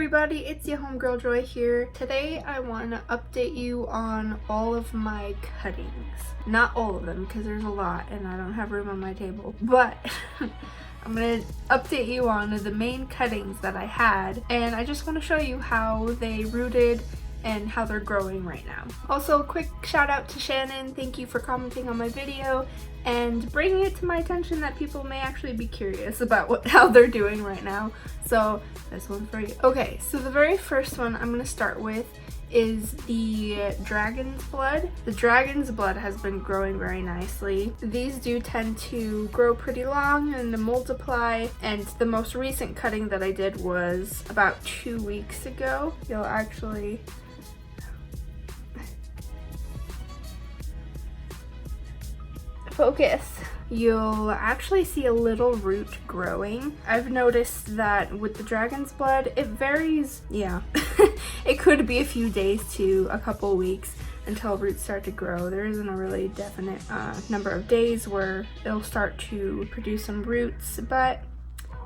everybody, it's your homegirl Joy here. Today I want to update you on all of my cuttings. Not all of them because there's a lot and I don't have room on my table, but I'm going to update you on the main cuttings that I had, and I just want to show you how they rooted and how they're growing right now. Also, a quick shout out to Shannon. Thank you for commenting on my video and bringing it to my attention that people may actually be curious about how they're doing right now. So this one's for you. Okay, so the very first one I'm going to start with is the dragon's blood. The dragon's blood has been growing very nicely. These do tend to grow pretty long and to multiply, and the most recent cutting that I did was about 2 weeks ago. You'll actually focus. You'll actually see a little root growing. I've noticed that with the dragon's blood, it varies. Yeah, it could be a few days to a couple weeks until roots start to grow. There isn't a really definite number of days where it'll start to produce some roots, but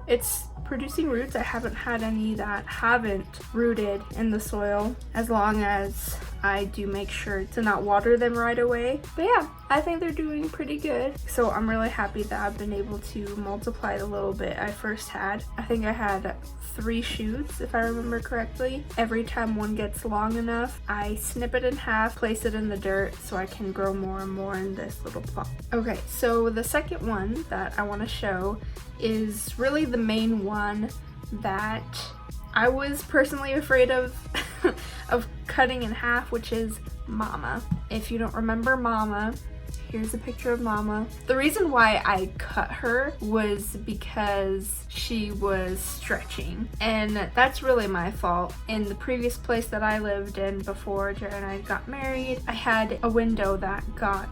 it's producing roots. I haven't had any that haven't rooted in the soil, as long as I do make sure to not water them right away. But yeah, I think they're doing pretty good. So I'm really happy that I've been able to multiply the little bit I first had. I think I had 3 shoots, if I remember correctly. Every time one gets long enough, I snip it in half, place it in the dirt so I can grow more and more in this little plot. Okay, so the second one that I want to show is really the main one that I was personally afraid of of cutting in half, which is Mama. If you don't remember Mama, here's a picture of Mama. The reason why I cut her was because she was stretching, and that's really my fault. In the previous place that I lived in before Jared and I got married, I had a window that got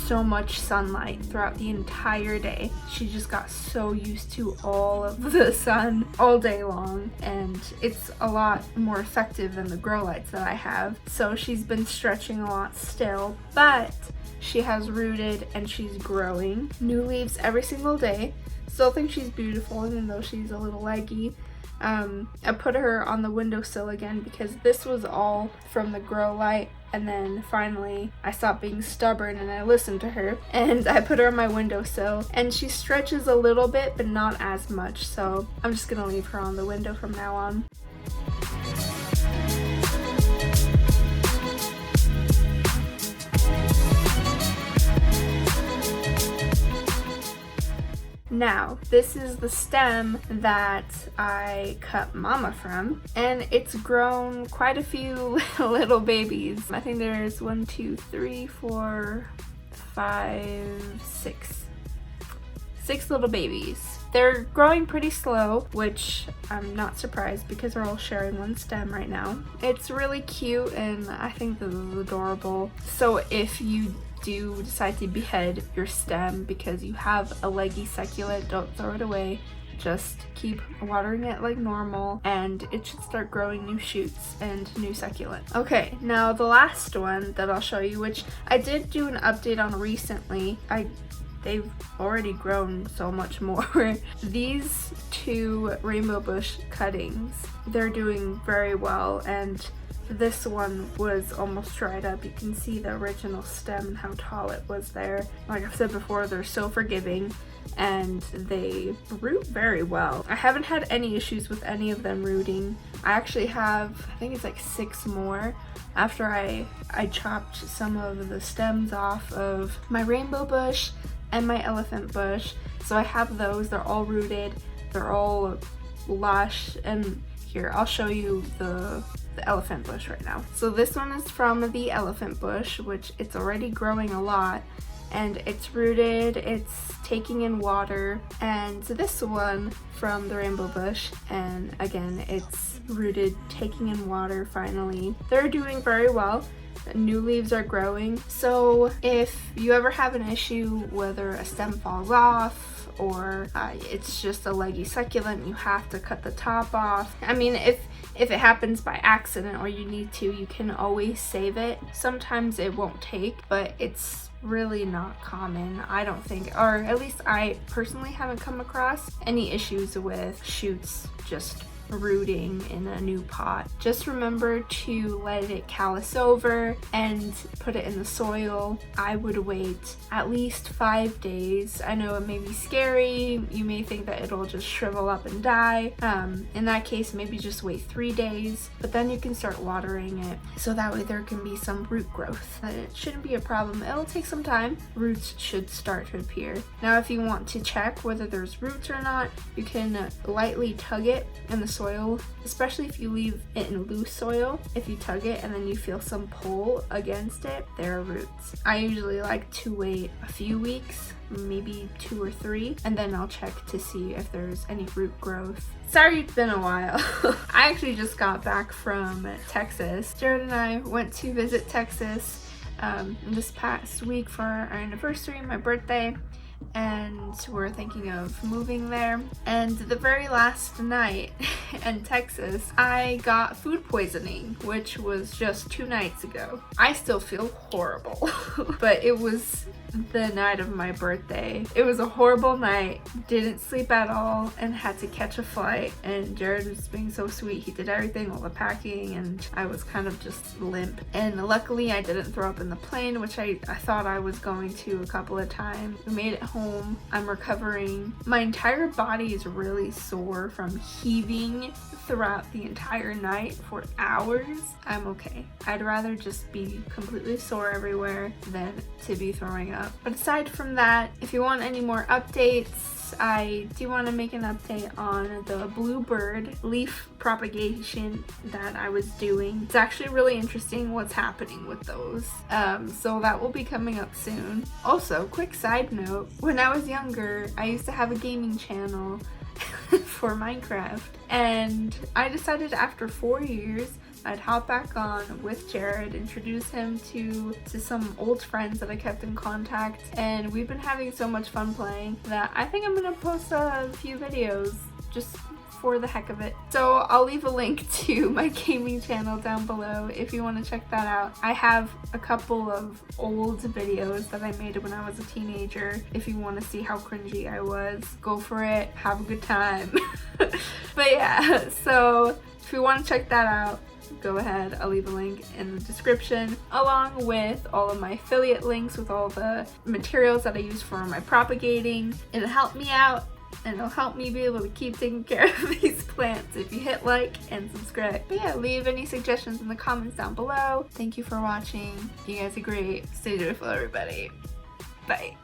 so much sunlight throughout the entire day. She just got so used to all of the sun all day long, and it's a lot more effective than the grow lights that I have. So she's been stretching a lot still, but she has rooted and she's growing new leaves every single day. Still think she's beautiful even though she's a little leggy. I put her on the windowsill again because this was all from the grow light, and then finally I stopped being stubborn and I listened to her and I put her on my windowsill, and she stretches a little bit but not as much, so I'm just gonna leave her on the window from now on. Now, this is the stem that I cut Mama from, and it's grown quite a few little babies. I think there's 1, 2, 3, 4, 5, 6 little babies. They're growing pretty slow, which I'm not surprised because they're all sharing one stem right now. It's really cute and I think this is adorable. So if you do decide to behead your stem because you have a leggy succulent, don't throw it away. Just keep watering it like normal and it should start growing new shoots and new succulent. Okay, now the last one that I'll show you, which I did do an update on recently. They've already grown so much more. These 2 rainbow bush cuttings, they're doing very well, and this one was almost dried up. You can see the original stem and how tall it was there. Like I've said before, they're so forgiving and they root very well. I haven't had any issues with any of them rooting. I actually have, I think it's like 6 more after I chopped some of the stems off of my rainbow bush and my elephant bush. So I have those, they're all rooted, they're all lush, and here, I'll show you the elephant bush right now. So this one is from the elephant bush, which it's already growing a lot, and it's rooted, it's taking in water. And this one from the rainbow bush, and again, it's rooted, taking in water finally. They're doing very well. New leaves are growing. So if you ever have an issue, whether a stem falls off or it's just a leggy succulent, you have to cut the top off. I mean, if it happens by accident or you need to, you can always save it. Sometimes it won't take, but it's really not common, I don't think, or at least I personally haven't come across any issues with shoots just rooting in a new pot. Just remember to let it callus over and put it in the soil. I would wait at least 5 days. I know it may be scary. You may think that it'll just shrivel up and die. In that case, maybe just wait 3 days, but then you can start watering it so that way there can be some root growth. And it shouldn't be a problem. It'll take some time. Roots should start to appear. Now, if you want to check whether there's roots or not, you can lightly tug it in the soil, especially if you leave it in loose soil. If you tug it and then you feel some pull against it, there are roots. I usually like to wait a few weeks, maybe 2 or 3, and then I'll check to see if there's any root growth. Sorry it's been a while. I actually just got back from Texas. Jared and I went to visit Texas this past week for our anniversary, my birthday, and we're thinking of moving there. And the very last night in Texas, I got food poisoning, which was just 2 nights ago. I still feel horrible, but it was the night of my birthday. It was a horrible night. Didn't sleep at all and had to catch a flight, and Jared was being so sweet. He did everything, all the packing, and I was kind of just limp. And luckily I didn't throw up in the plane, which I thought I was going to a couple of times. We made it home. I'm recovering. My entire body is really sore from heaving throughout the entire night for hours. I'm okay. I'd rather just be completely sore everywhere than to be throwing up. But aside from that, if you want any more updates, I do want to make an update on the bluebird leaf propagation that I was doing. It's actually really interesting what's happening with those. So that will be coming up soon. Also, quick side note, when I was younger, I used to have a gaming channel for Minecraft, and I decided after 4 years I'd hop back on with Jared, introduce him to some old friends that I kept in contact, and we've been having so much fun playing that I think I'm gonna post a few videos just for the heck of it. So I'll leave a link to my gaming channel down below if you want to check that out. I have a couple of old videos that I made when I was a teenager. If you want to see how cringy I was, go for it, have a good time. But yeah, so if you want to check that out, go ahead. I'll leave a link in the description along with all of my affiliate links with all the materials that I use for my propagating. It'll help me out and it'll help me be able to keep taking care of these plants if you hit like and subscribe. But yeah, leave any suggestions in the comments down below. Thank you for watching. You guys are great. Stay joyful, everybody. Bye.